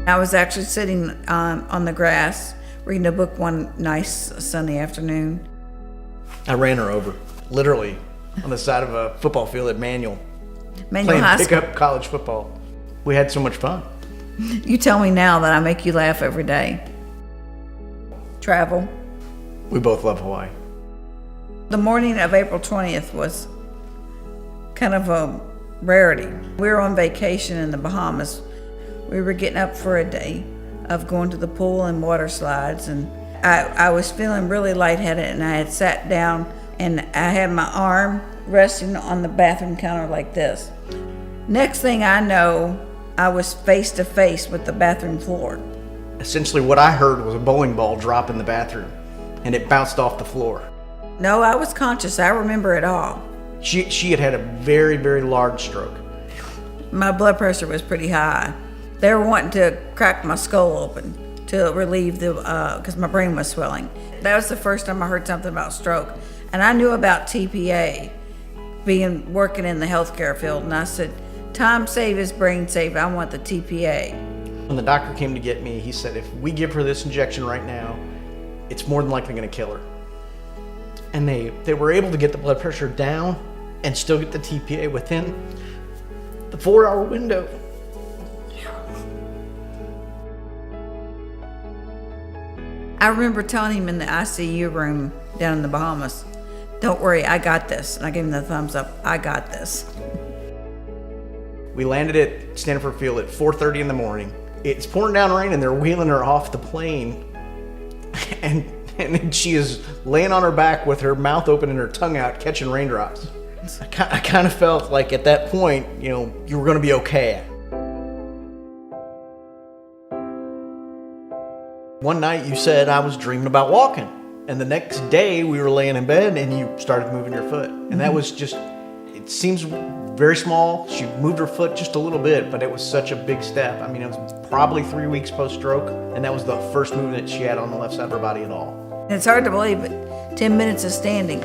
I was actually sitting on the grass reading a book one nice sunny afternoon. I ran her over, literally, on the side of a football field at Manual Manual High playing School. pickup college football. We had so much fun. You tell me now that I make you laugh every day. Travel. We both love Hawaii. The morning of April 20th was kind of a rarity. We were on vacation in the Bahamas. We were getting up for a day of going to the pool and water slides, and I was feeling really lightheaded, and I had sat down and I had my arm resting on the bathroom counter like this. Next thing I know, I was face to face with the bathroom floor. Essentially what I heard was a bowling ball drop in the bathroom, and it bounced off the floor. No, I was conscious. I remember it all. She had a very, very large stroke. My blood pressure was pretty high. They were wanting to crack my skull open to relieve because my brain was swelling. That was the first time I heard something about stroke. And I knew about TPA, working in the healthcare field. And I said, time save is brain save. I want the TPA. When the doctor came to get me, he said, if we give her this injection right now, it's more than likely going to kill her. And they were able to get the blood pressure down and still get the TPA within the 4-hour window. I remember telling him in the ICU room down in the Bahamas, don't worry, I got this. And I gave him the thumbs up, I got this. We landed at Stanford Field at 4:30 in the morning. It's pouring down rain and they're wheeling her off the plane. And she is laying on her back with her mouth open and her tongue out, catching raindrops. I kind of felt like at that point, you were going to be okay. One night you said I was dreaming about walking. And the next day we were laying in bed and you started moving your foot. And that was just, it seems very small. She moved her foot just a little bit, but it was such a big step. I mean, it was probably 3 weeks post-stroke, and that was the first movement she had on the left side of her body at all. And it's hard to believe, but 10 minutes of standing,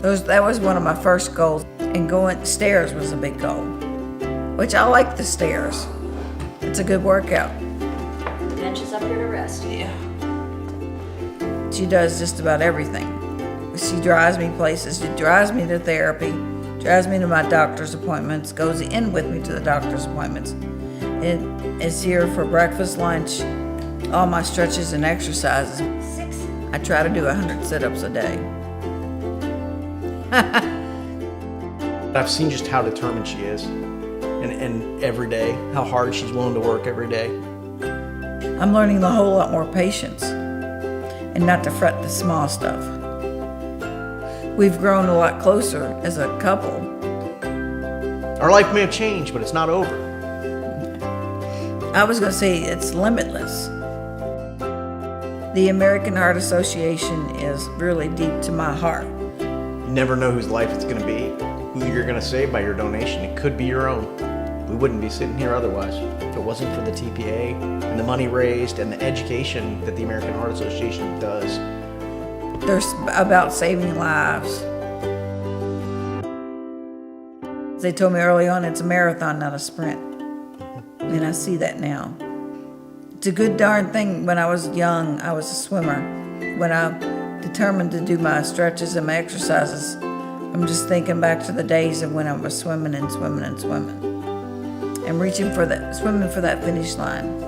that was one of my first goals. And going stairs was a big goal, which I like the stairs. It's a good workout. The bench is up here to rest. Yeah. She does just about everything. She drives me places. She drives me to therapy, drives me to my doctor's appointments, goes in with me to the doctor's appointments. And is here for breakfast, lunch, all my stretches and exercises. 6. I try to do 100 sit-ups a day. I've seen just how determined she is, and every day, how hard she's willing to work every day. I'm learning a whole lot more patience and not to fret the small stuff. We've grown a lot closer as a couple. Our life may have changed, but it's not over. I was going to say it's limitless. The American Heart Association is really deep to my heart. You never know whose life it's going to be, who you're going to save by your donation. It could be your own. We wouldn't be sitting here otherwise if it wasn't for the TPA and the money raised and the education that the American Heart Association does. They're about saving lives. They told me early on it's a marathon, not a sprint. And I see that now. It's a good darn thing. When I was young, I was a swimmer. When I'm determined to do my stretches and my exercises, I'm just thinking back to the days of when I was swimming and swimming and swimming. And swimming for that finish line.